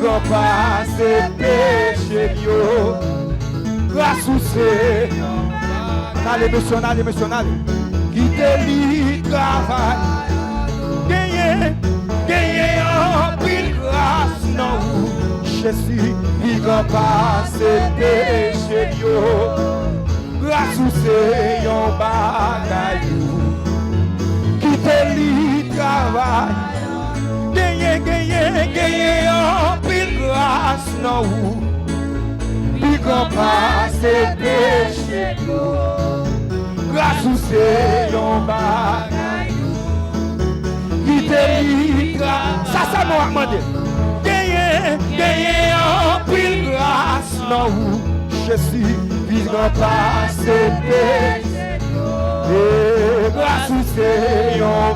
grand passé péché yo. Grâce ou c'est. Allez, monsieur, allez, monsieur, allez. Qui te lit travail. Gagné en pile grâce, non. Jésus, il grand passé péché yo. Grâce ou c'est yon bagayou. Qui te lit travail. Gagné en pile grâce, non. Il grand passé péché yo. Grâce ou c'est yon bagayou. Qui te lit grâce. Ça m'a demandé. Gagné en pile grâce, non. Jésus, il grand passé péché. Et grâce ou c'est yon